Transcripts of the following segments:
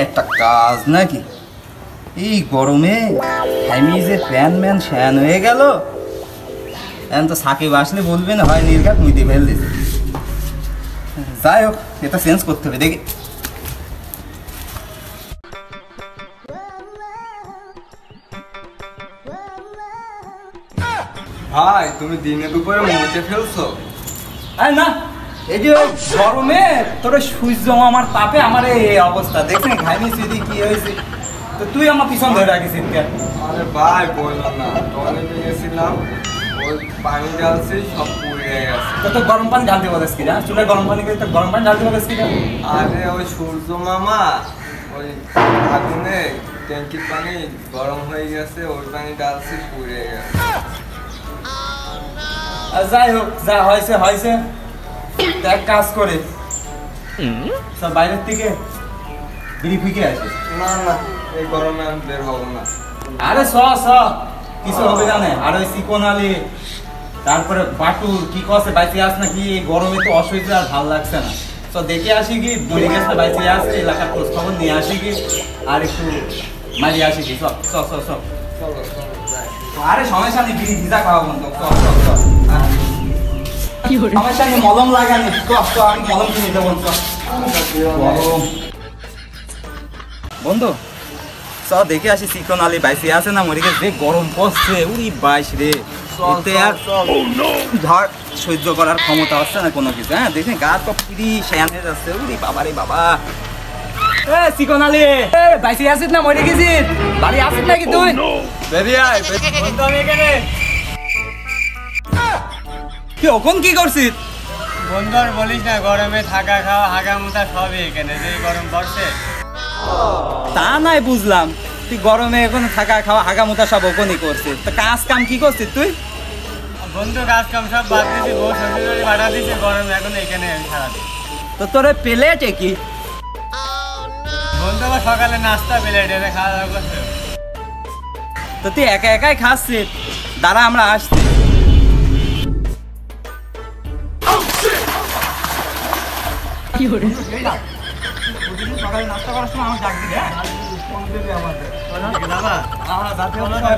একটা কাজ নাকি এই গরমে আমি যে প্যান ম্যান শ্যান হয়ে গেল। এখন তো সাকিব আসলে বলবে না হয় নির্ঘাত মুইতে ফেল দিস। যাই হোক এটা চেঞ্জ করতে হবে দেখি। ভাই তুমি দিনে দুপুরে মুইতে ফেলছো? আরে না, এই যে গরমে তোর সূর্য আমার তাপে আমার এই অবস্থা দেখছেন ঘাইনি সিদি কি হয়েছে। তো তুই আমার পিছন ধরে রাখিস কেন? আরে ভাই বললো না, টয়লেটে গেছিলাম, ওই পানি ঢালছি সব পুড়ে গেছে। তো তোর গরম পানি ঢালতে বলিস কি না? চুলে গরম পানি করে তোর গরম পানি ঢালতে বলিস কি না? আরে ওই সূর্য মামা ওই আগুনে ট্যাঙ্কির পানি গরম হয়ে গেছে, ওই পানি ঢালছি পুড়ে গেছে। যাই হোক যা হয়েছে হয়েছে, এক কাজ করে সব বাইরের থেকে বিড়ি ফিকে আসে। না না, এই গরমে আমি বের হবো না। আরে স কিছু হবে জানে। আর ওই চিকন আলী তারপরে বাটুল কি কছে বাইচে আস নাকি? এই গরমে তো অসহ্য, আর ভালো লাগছে না। তো দেখে আসি কি মরে গেছে বাইচে আসে, এলাকার খোঁজ খবর নিয়ে আসি কি আর একটু মারিয়ে আসি কি। সব সব সব সব চলো চলো যাই। আরে সমস্যা নেই, বিড়ি ভিজা খাওয়া বন্ধ। সমস্যা নেই, মলম লাগানি। আমি মলম কিনে দেবো বন্ধু। চ দেখে আসি চিকন আলী বাইসে আছে না মরে গেছে। গরম পড়ছে উড়ি বাইশ রে, ধর সহ্য করার ক্ষমতা হচ্ছে না কোনো কিছু। হ্যাঁ দেখি গা তো পুরি শ্যান হয়ে যাচ্ছে। উড়ি বাবা রে বাবা। চিকন আলী বাইসে আছিস না মরে গেছিস? বাড়ি আসিস নাকি তুই? বেরিয়ে আয় বন্ধু, আমি এখানে। তুই ওখান কি করছিস? বন্ধু আর বলিস না, গরমে থাকা খাওয়া হাগা মুতা সবই এখানে, যে গরম পড়ছে। তা নাই বুঝলাম, তুই গরমে এখন থাকা খাওয়া হাগামুতা সব ওখানেই করছিস। তো কাজ কাম কি করছিস তুই? বন্ধু কাজ কাম সব বাদ দিয়েছি, বউ শ্বশুর বাড়া দিয়েছে, গরমে এখন এখানে সারাদিন। তো তোর প্লেটে কি? বন্ধু আবার সকালে নাস্তা প্লেট এনে খাওয়া দাওয়া করছে। তো তুই একা একাই খাচ্ছিস? দাঁড়া আমরা আসছি। সকালে নাস্তা করার সময় আমার ডাক দিবি।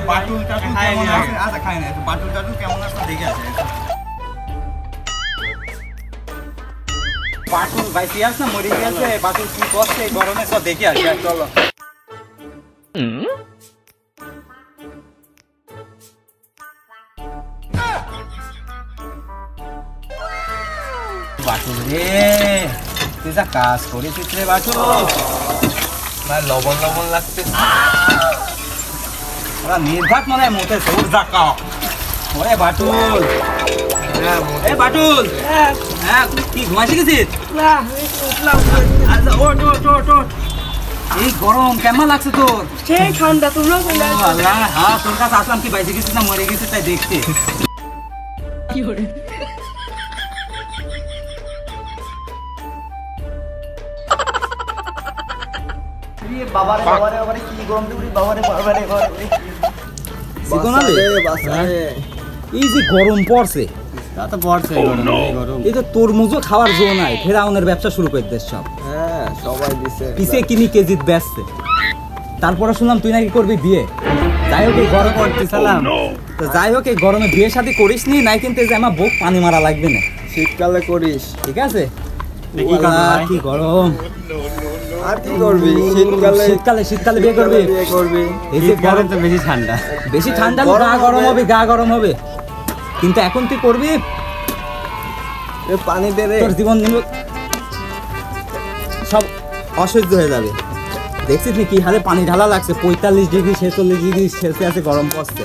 বাটুল টাটুল কেমন আছে? আচ্ছা খাই না, বাটুল টাটুল কেমন আছে দেখে আসে। বাটুল ভাই পিয়াস না মরে গেছে, বাটুল কি করছে এই গরমে সব দেখে আসি। চলো বাটুল রে, তুই যা কাজ করেছিস রে বাটুল। ভাই লবণ লবণ লাগছে। ওরা নির্ঘাত মনে হয় মোটে সৌর যা কাও। ওরে বাটুল, এ বাটুল, হ্যাঁ কি ঘুমাইছি গেছিস? ওট ওট ওট ওট। এই গরম কেমন লাগছে তোর? সেই ঠান্ডা তোমরা আল্লাহ, হ্যাঁ তোর কাছে আসলাম কি বাইসে গেছিস না মরে গেছিস তাই দেখতে। কি করে বাবারে বাবারে বাবারে কি গরম দিবি বাবারে বাবারে বাবারে। চিকন আলী এই যে গরম পড়ছে, তা তো পড়ছে গরম। এই তো তরমুজও খাওয়ার জো নাই, ফেরাউনের ব্যবসা শুরু করে দিস সব। হ্যাঁ সবাই দিছে, পিছে কিনি কেজিত বেচছে। তারপরে শুনলাম তুই নাকি করবি বিয়ে। যাই হোক এই গরম করতেছিলাম, তো যাই হোক এই গরমে বিয়ে শাদী করিস নি নাই, কিন্তু এই যে আমার বুক পানি মারা লাগবে না। শীতকালে করিস ঠিক আছে? কি গরম, আর কি করবি? শীতকালে শীতকালে শীতকালে বিয়ে করবি? বিয়ে করবি। এই যে গরম তো বেশি ঠান্ডা, বেশি ঠান্ডা গা গরম হবে, গা গরম হবে। কিন্তু এখন তুই করবি পানি দে রে, তোর জীবন সব অসহ্য হয়ে যাবে। দেখছিস কি হারে পানি ঢালা লাগছে, 45 ডিগ্রি 46 ডিগ্রি সেলসিয়াসে গরম পড়ছে।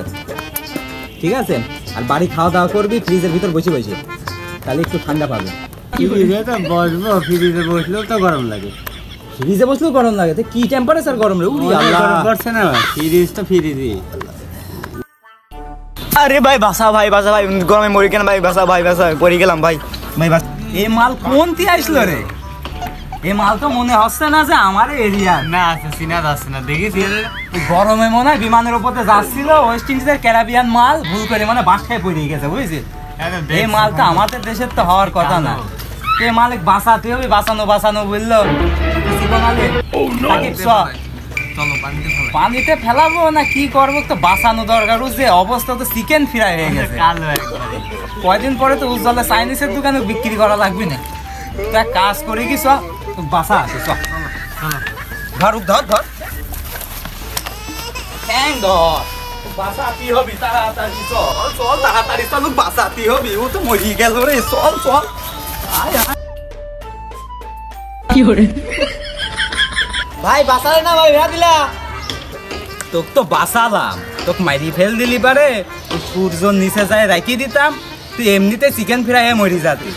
ঠিক আছে? আর বাড়ি খাওয়া দাওয়া করবি ফ্রিজের ভিতর বসে বসে, তাহলে একটু ঠান্ডা পাবে। ফ্রিজে তো বসবো, ফ্রিজে বসলেও তো গরম লাগে। ফ্রিজে বসলেও গরম লাগে তো কি টেম্পারেচার গরম রে উড়ি আল্লাহ করছে না ফ্রিজ তো ফ্রিজই আরে ভাই বাসা ভাই গরমে মরি কেন ভাই বাসা পড়ে গেলাম ভাই ভাই বাসা এই মাল কোন তি আসলো রে এই মাল তো মনে হচ্ছে না যে আমার এরিয়া না আছে সিনা যাচ্ছে না দেখেছি গরমে মনে হয় বিমানের উপরে যাচ্ছিল ওয়েস্ট ইন্ডিজের ক্যারাবিয়ান মাল ভুল করে মানে বাসায় পড়ে গেছে বুঝছিস এই মালটা আমাদের দেশের তো হওয়ার কথা না এই মালিক বাঁচাতে হবে বাঁচানো বললো চলো পানিতে ফেলো। পানিতে ফেলাবো না কি করবো তো বাঁচানো দরকার যে অবস্থা তো চিকেন ফ্রাই হয়ে গেছে কালো একবারে কয়দিন পরে তো উজ্জ্বলে চাইনিজের দোকানে বিক্রি করা লাগবে না তো এক কাজ করি কি বাসা আছে ধর ঠ্যাং ধর বাসাতি হবি তাড়াতাড়ি চল তাড়াতাড়ি চল বাসাতি হবি ও তো মরি গেল রে চল আয় ভাই বাসালে না ভাই ভেড়া দিলা তোকে তো বাঁচালাম তোকে মারি ফেল দিলি পারে সূর্যর নিচে যায় রাখি দিতাম তুই এমনিতে চিকেন ফ্রাই মরি যাতি